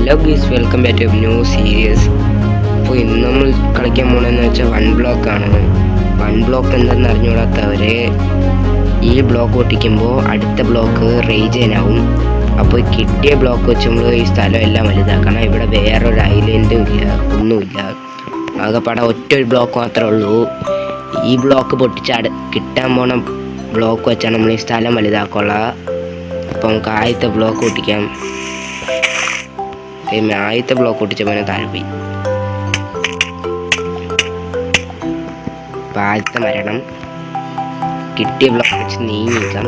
Hello guys, welcome back to new series. അപ്പോൾ ഇന്ന് നമ്മൾ കളിക്കാൻ പോകണമെന്ന് വെച്ചാൽ വൺ ബ്ലോക്കാണ്. വൺ ബ്ലോക്ക് എന്തെന്ന് അറിഞ്ഞുകൂടാത്തവർ ഈ ബ്ലോക്ക് പൊട്ടിക്കുമ്പോൾ അടുത്ത ബ്ലോക്ക് റീജനാവും. അപ്പോൾ കിട്ടിയ ബ്ലോക്ക് വെച്ച് നമ്മൾ ഈ സ്ഥലം എല്ലാം വലുതാക്കണം. ഇവിടെ വേറൊരു ഐലൻഡും ഇല്ല, ഒന്നുമില്ല. ആകെപ്പാടെ ഒറ്റൊരു ബ്ലോക്ക് മാത്രമേ ഉള്ളൂ. ഈ ബ്ലോക്ക് പൊട്ടിച്ച് കിട്ടാൻ പോണ ബ്ലോക്ക് വെച്ചാണ് നമ്മൾ ഈ സ്ഥലം വലുതാക്കുള്ള. അപ്പോൾ നമുക്ക് ആദ്യത്തെ ബ്ലോക്ക് പൊട്ടിക്കാം. ആദ്യത്തെ ബ്ലോക്ക് പൊട്ടിച്ചപ്പോൾ താഴെ പോയി. അപ്പം ആദ്യത്തെ മരണം കിട്ടിയ ബ്ലോക്ക് വെച്ച് നീങ്ങിക്കാം.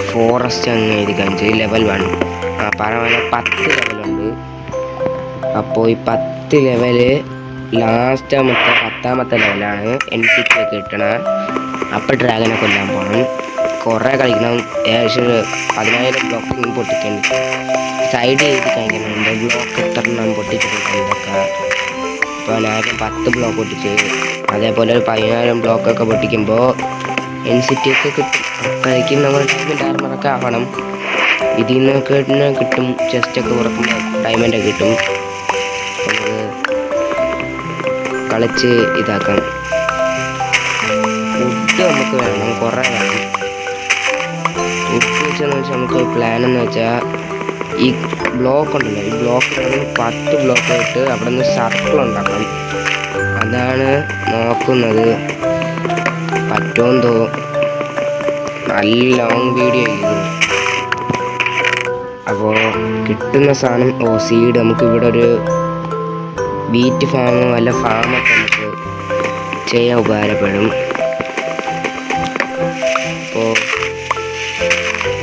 ഫോറസ്റ്റ് അങ്ങ് എഴുതിക്കാം. ലെവൽ 1 പറഞ്ഞ 10 ലെവലുണ്ട്. അപ്പോൾ ഈ 10 ലെവല് ലാസ്റ്റാമത്തെ 10ാമത്തെ ലെവലാണ് NPC ഒക്കെ കിട്ടണ. അപ്പോൾ ഡ്രാഗനെ കൊല്ലാൻ പോകണം. കുറേ കളിക്കണം. ഏകദേശം 10,000 ബ്ലോക്ക് പൊട്ടിക്കേണ്ടി. സൈഡ് ചെയ്ത് കഴിക്കുന്നുണ്ട്. ബ്ലോക്ക് എത്ര എണ്ണം പൊട്ടിച്ചിട്ടുണ്ട് ഇതൊക്കെ. ഇപ്പോൾ ഞാൻ 10 ബ്ലോക്ക് പൊട്ടിച്ച്, അതേപോലെ ഒരു 10,000 ബ്ലോക്കൊക്കെ പൊട്ടിക്കുമ്പോൾ NCT ഒക്കെ കിട്ടും. കളിക്കും നമ്മൾ ഡയമണ്ടൊക്കെ ആവണം. ഇതിൽ നിന്ന് കിട്ടും. ചെസ്റ്റൊക്കെ കുറക്കുമ്പോൾ ഡയമണ്ടൊക്കെ കിട്ടും. നമുക്ക് കളിച്ച് ഇതാക്കാം. ഫുഡ് നമുക്ക് വേണം, കുറേ വേണം. ഫുഡ് വെച്ചെന്ന് വെച്ചാൽ നമുക്ക് പ്ലാൻ എന്ന് വെച്ചാൽ ഈ ബ്ലോക്ക് ഉണ്ടല്ലോ, ഈ ബ്ലോക്ക് 10 ബ്ലോക്ക് ഇട്ട് അവിടെ നിന്ന് സർക്കിൾ ഉണ്ടാക്കണം. അതാണ് നോക്കുന്നത്. പറ്റുമെന്തോ. നല്ല ലോങ് വീഡിയോ ചെയ്തു. അപ്പോൾ കിട്ടുന്ന സാധനം സീഡ് നമുക്ക് ഇവിടെ ഒരു വീറ്റ് ഫാമോ വല്ല ഫാമൊക്കെ നമുക്ക് ചെയ്യാൻ ഉപകാരപ്പെടും. അപ്പോൾ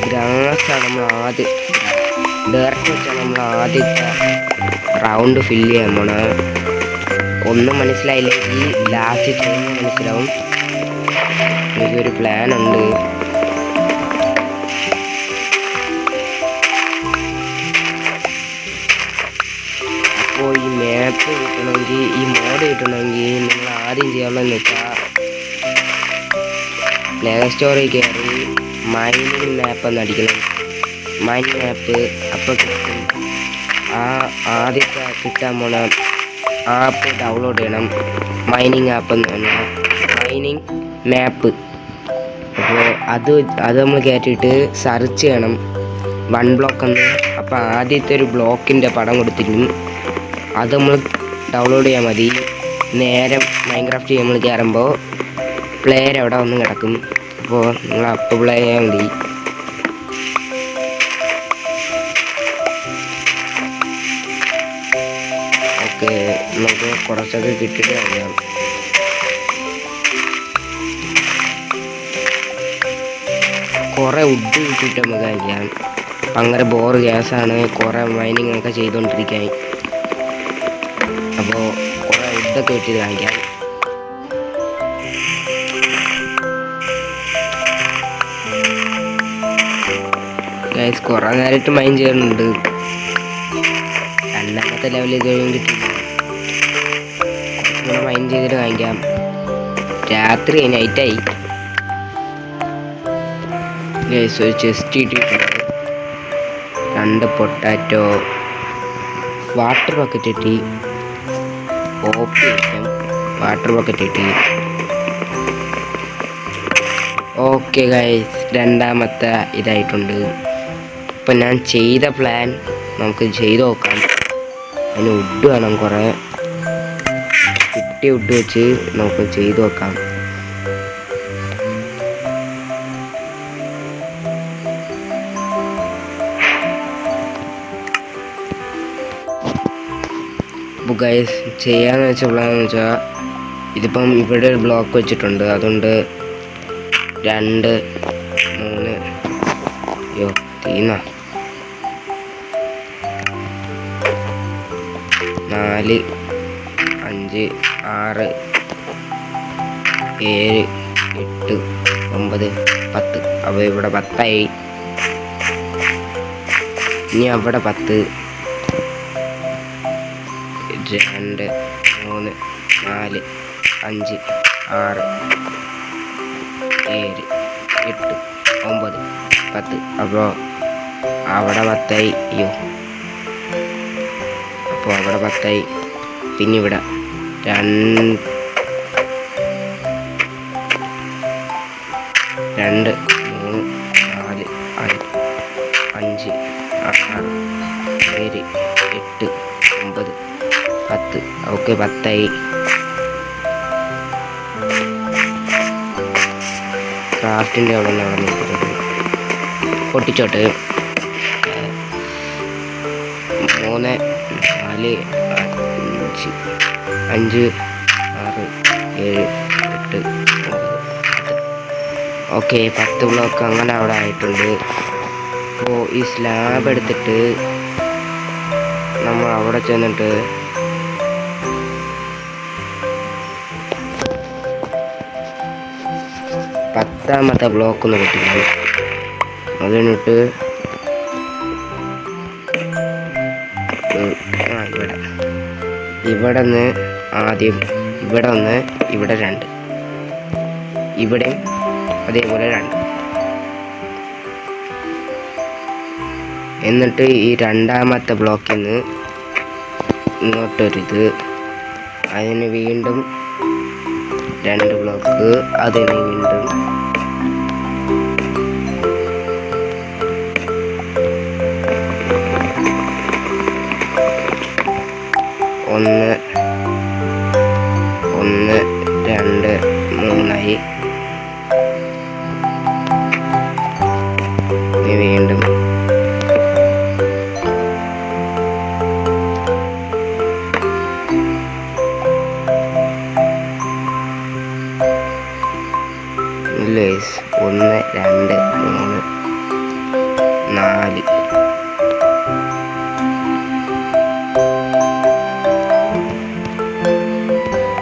ഗ്രാസാണ് നമ്മൾ ആദ്യം ഡയറക്റ്റ് വെച്ചാൽ നമ്മൾ ആദ്യത്തെ റൗണ്ട് ഫില്ല് ചെയ്യാൻ പോണ. ഒന്നും മനസ്സിലായില്ലെങ്കിൽ ലാസ്റ്റ് ചെയ്യുമ്പോൾ മനസ്സിലാവും. എനിക്കൊരു പ്ലാൻ ഉണ്ട്. അപ്പോൾ ഈ മാപ്പ് കിട്ടണമെങ്കിൽ, ഈ മോഡ് കിട്ടണമെങ്കിൽ നിങ്ങൾ ആദ്യം ചെയ്യാമെന്ന് വെച്ചാൽ പ്ലേ സ്റ്റോറിൽ കയറി മൈനിങ് മാപ്പ് എന്ന് അടിക്കണം. മൈനിങ് മാപ്പ് അപ്പോൾ കിട്ടും. ആദ്യത്തെ കിട്ടാൻ പോണ ആപ്പ് ഡൗൺലോഡ് ചെയ്യണം. മൈനിങ് ആപ്പ് എന്ന് പറഞ്ഞാൽ മൈനിങ് മാപ്പ്. അപ്പോൾ അത് നമ്മൾ കയറ്റിയിട്ട് സെർച്ച് ചെയ്യണം വൺ ബ്ലോക്ക് എന്ന്. അപ്പോൾ ആദ്യത്തെ ഒരു ബ്ലോക്കിൻ്റെ പടം കൊടുത്തിട്ടും അത് നമ്മൾ ഡൗൺലോഡ് ചെയ്യാൻ മതി. നേരെ മൈൻക്രാഫ്റ്റ് നമ്മൾ കയറുമ്പോൾ പ്ലെയർ അവിടെ വന്ന് കിടക്കും. അപ്പോൾ നിങ്ങൾ അപ്പോൾ പ്ലേ ചെയ്യാൻ മതി. ഓക്കെ, നമുക്ക് കുറച്ചൊക്കെ കിട്ടിയിട്ട് കഴിയാം. കുറേ വുഡ് കിട്ടിയിട്ട് നമുക്ക് കഴിക്കാം. ഭയങ്കര ബോർ ഗ്യാസാണ് കുറേ മൈനിങ് ഒക്കെ ചെയ്തുകൊണ്ടിരിക്കാൻ. അപ്പോൾ കുറേ വുഡൊക്കെ കിട്ടിയിട്ട് കാണിക്കാം. ഗൈസ്, കുറേ നേരമായിട്ട് മൈൻ ചെയ്യുന്നുണ്ട്. 2ാമത്തെ ലെവൽ ഇതുവരെയും കിട്ടിയില്ല. കുറച്ചുകൂടെ മൈൻ ചെയ്തിട്ട് കാണിക്കാം. രാത്രി നൈറ്റായി. ഗൈസ്, ഒരു ചെസ്റ്റ് ഇട്ടിട്ടുണ്ട്. 2 പൊട്ടാറ്റോ, വാട്ടർ ബക്കറ്റ് ഇട്ടി. ഓപ്പി വയ്ക്കാം. വാട്ടർ ബക്കറ്റ് ഇട്ടി. ഓക്കെ ഗൈസ്, 2ാമത്തെ ഇതായിട്ടുണ്ട്. ഇപ്പം ഞാൻ ചെയ്ത പ്ലാൻ നമുക്ക് ചെയ്ത് നോക്കാം. അതിന് വുഡ് വേണം. കുറേ കിട്ടിയ വുഡ് വെച്ച് നമുക്ക് ചെയ്ത് നോക്കാം. അപ്പോൾ ഗൈസ്, ചെയ്യാന്ന് വെച്ച പ്ലാൻ വെച്ചാൽ ഇതിപ്പം ഇവിടെ ഒരു ബ്ലോക്ക് വെച്ചിട്ടുണ്ട്. അതുകൊണ്ട് 2 3 അയ്യോ തീന്ന 4 5 6 7 8 9 10. അപ്പോൾ ഇവിടെ 10ആയി. ഇനി അവിടെ 10 2 3 4 5 6 7 8 9 10. അപ്പോൾ അവിടെ 10. അയ്യോ അപ്പോൾ അവിടെ 10 പിന്നെ ഇവിടെ 2 3 4 5 6 7 8 9 10. ഓക്കെ 10 ക്രാഫ്റ്റിൻ്റെ അവിടെ നിൽക്കുന്നത് പൊട്ടിച്ചോട്ട് 3 4 5 6 7 8 9. ഓക്കെ 10 ബ്ലോക്ക് അങ്ങനെ അവിടെ ആയിട്ടുണ്ട്. അപ്പോൾ ഈ സ്ലാബ് എടുത്തിട്ട് നമ്മൾ അവിടെ ചെന്നിട്ട് പത്താമത്തെ ബ്ലോക്ക് ഒന്ന് പൊട്ടിക്കണം. അത് കഴിഞ്ഞിട്ട് ഇവിടെ നിന്ന് ആദ്യം ഇവിടെ 1 ഇവിടെ 2 ഇവിടെയും അതേപോലെ 2. എന്നിട്ട് ഈ രണ്ടാമത്തെ ബ്ലോക്കിൽ നിന്ന് ഇങ്ങോട്ടൊരിത്, അതിന് വീണ്ടും 2 ബ്ലോക്ക്, അതിന് വീണ്ടും 1 2 3 വീണ്ടും ലേസ് 1 2 3 4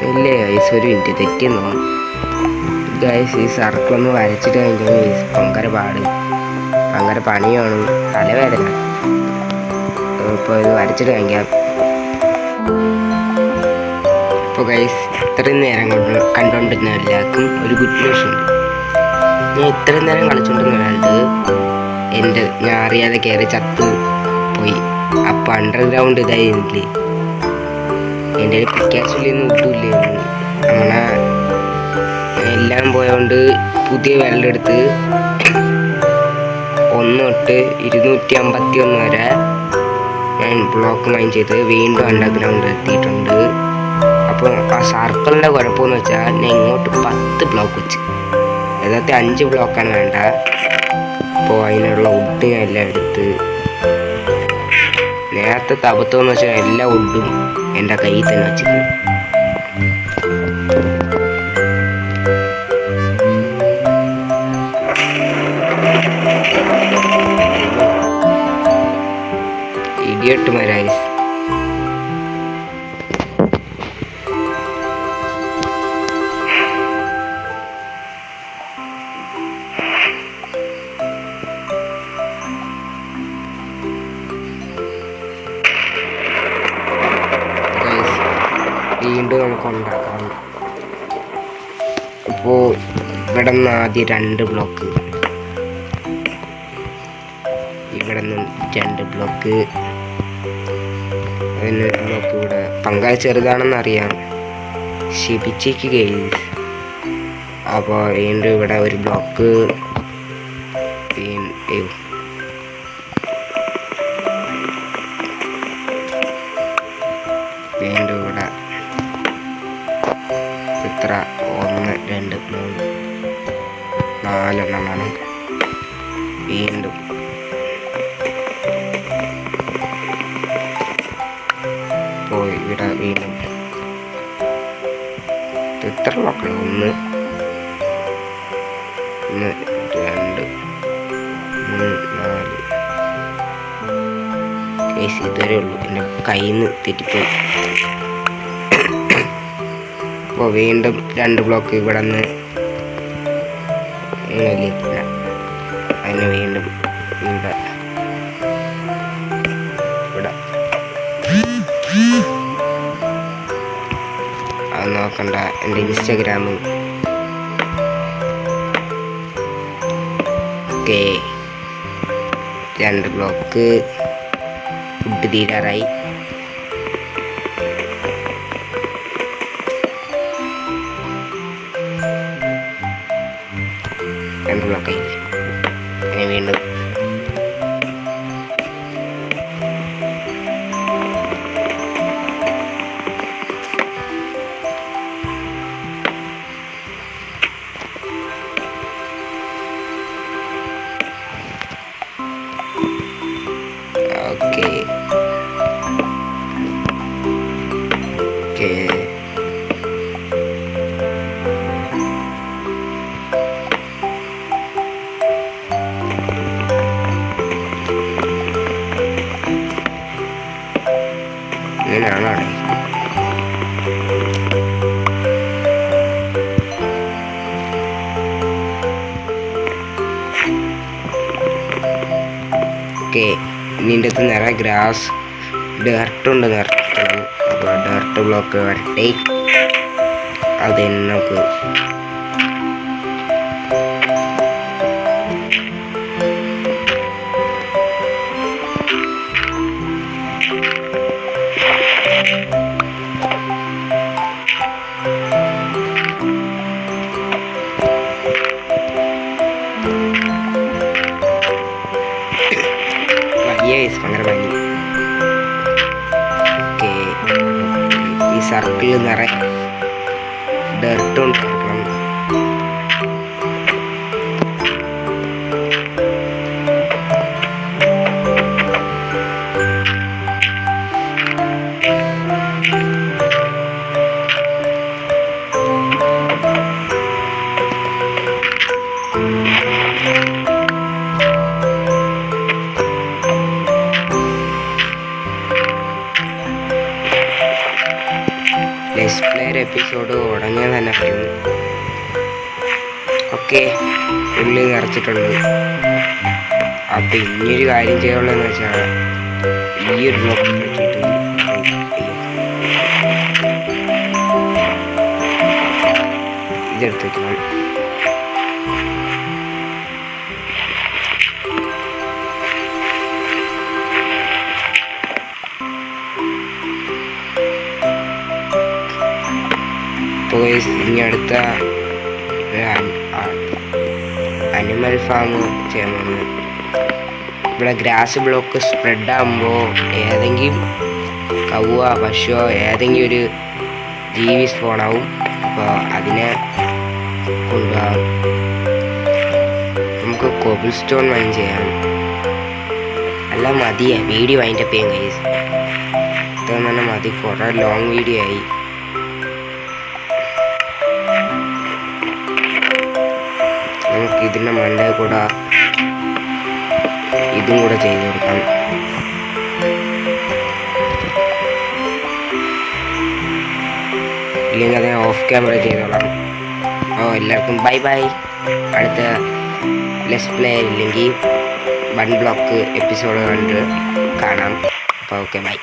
ഇല്ലേ ഗൈസ്, ഒരു മിനിറ്റ് തെറ്റിയെന്നോ ഗൈസ്. ഈ സർക്കിളൊന്ന് വരച്ചിട്ട് കഴിഞ്ഞാൽ ഭയങ്കര ഭയങ്കര പണിയാണ്, തലവേദന. ഇപ്പോൾ ഇത് വരച്ചിട്ട് കഴിക്കാം. ഇപ്പോൾ ഗൈസ് ഇത്രയും നേരം കണ്ടുകൊണ്ടിരുന്ന എല്ലാവർക്കും ഒരു ഗുഡ് ന്യൂസ് ഉണ്ട്. ഞാൻ ഇത്രയും നേരം കളിച്ചുകൊണ്ടിരുന്നത് ഞാൻ അറിയാതെ കയറി ചത്ത് പോയി. അപ്പം അണ്ടർഗ്രൗണ്ട് ഇതായിരുന്നില്ലേ, എൻ്റെ ഒരു പിക്കാച്ചൊല്ലിയൊന്നും ഒട്ടുമില്ലായിരുന്നു. അങ്ങനെ എല്ലാം പോയതുകൊണ്ട് പുതിയ വെള്ളമെടുത്ത് 1 തൊട്ട് 251 വരെ ഞാൻ ബ്ലോക്ക് മൈൻ ചെയ്ത് വീണ്ടും അണ്ടർഗ്രൗണ്ട് എത്തിയിട്ടുണ്ട്. അപ്പോൾ ആ സർക്കിളിൻ്റെ കുഴപ്പമെന്ന് വെച്ചാൽ ഞാൻ ഇങ്ങോട്ട് 10 ബ്ലോക്ക് വെച്ച്, യഥാർത്ഥത്തിൽ 5 ബ്ലോക്കാണ് വേണ്ട. അപ്പോൾ അതിനുള്ള വുഡ് ഞാൻ എല്ലാം എടുത്ത്, നേരത്തെ തപത്തെന്ന് വെച്ചാൽ എല്ലാ വുഡും എൻ്റെ കയ്യിൽ തന്നെ വെച്ചിരുന്നു. ഇടിയട്ടുമാരായി വീണ്ടും നമുക്ക് ഉണ്ടാക്കാം. അപ്പോൾ ഇവിടെ നിന്ന് ആദ്യം 2 ബ്ലോക്ക്, ഇവിടെ നിന്ന് 2 ബ്ലോക്ക്, അതിന് ബ്ലോക്ക് ഇവിടെ പങ്കാളി ചെറുതാണെന്ന് അറിയാം, ശിപിച്ചേക്ക് ഗൈസ്. അപ്പോൾ വീണ്ടും ഇവിടെ ഒരു ബ്ലോക്ക്, വീണ്ടും ഇവിടെ ഇത്ര 1 2 3 4 എണ്ണമാണ്. വീണ്ടും പോയി ഇവിടെ വീണ്ടും ഇത്ര ബ്ലോക്കാണ്. 1 2 3 4 കേസ് ഇതുവരെ ഉള്ളൂ. എൻ്റെ കയ്യിൽ നിന്ന് തെറ്റിപ്പോയി. അപ്പോൾ വീണ്ടും 2 ബ്ലോക്ക് ഇവിടെ നിന്ന് അതിന് വീണ്ടും ഇവിടെ അത് നോക്കണ്ട, എൻ്റെ ഇൻസ്റ്റാഗ്രാം. ഓക്കെ 2 ബ്ലോക്ക് ഫുഡ് തീരാറായി. സെക്കൻഡ് ബ്ലോക്ക് ആയില്ലേ. അങ്ങനെ വീണ്ടും ഓക്കെ ഓക്കെ ഇങ്ങനെയാണോ അവിടെ? ഓക്കെ ഇതിൻ്റെ അകത്ത് നിറയെ ഗ്രാസ് ഡേർട്ടുണ്ട് നിറക്കണം. അപ്പോൾ ഡേർട്ട് ബ്ലോക്ക് വരട്ടെ. അത് നമുക്ക് ഭയങ്കര ഭംഗി. ഓക്കെ ഈ സർക്കിളിൽ നിറയെ ഡർട്ട് കൊണ്ട് കൊടുക്കണം. ലെറ്റ്സ് പ്ലെയർ എപ്പിസോഡ് ഉടനെ തന്നെ വരും. ഓക്കെ ഉള്ളി നിറച്ചിട്ടുണ്ട്. അപ്പം ഇനിയൊരു കാര്യം ചെയ്യാനുള്ളതെന്ന് വെച്ചാൽ ഈ ഒരു ബ്ലോക്ക് പറ്റിയിട്ട് ഇതെടുത്ത് വയ്ക്കണം. ഇനി അടുത്ത അനിമൽ ഫാം ചെയ്യാൻ പോകുന്നത്. ഇവിടെ ഗ്രാസ് ബ്ലോക്ക് സ്പ്രെഡ് ആകുമ്പോൾ ഏതെങ്കിലും കൗവ പശുവോ ഏതെങ്കിലും ഒരു ജീവി സ്പോണാവും. അപ്പോൾ അതിനെ കൊണ്ടുപോകാം. നമുക്ക് കോബിൾ സ്റ്റോൺ മൈൻ ചെയ്യാം. അല്ല മതിയാ വീഡിയോ വൈൻഡപ്പ് ചെയ്യാൻ കഴിയും. ഇത്ര തന്നെ മതി. കുറേ ലോങ് വീഡിയോ ആയി. നമുക്ക് ഇതിൻ്റെ മണ്ടേ കൂടെ ഇതും കൂടെ ചെയ്ത് കൊടുക്കാം. ഇല്ലെങ്കിൽ അത് ഓഫ് ക്യാമറ ചെയ്തോളാം. എല്ലാവർക്കും ബൈ ബൈ. അടുത്ത ലെറ്റ്സ് പ്ലേ ഇല്ലെങ്കിൽ 1 ബ്ലോക്ക് എപ്പിസോഡ് കണ്ട് കാണാം. അപ്പോൾ ഓക്കെ ബൈ.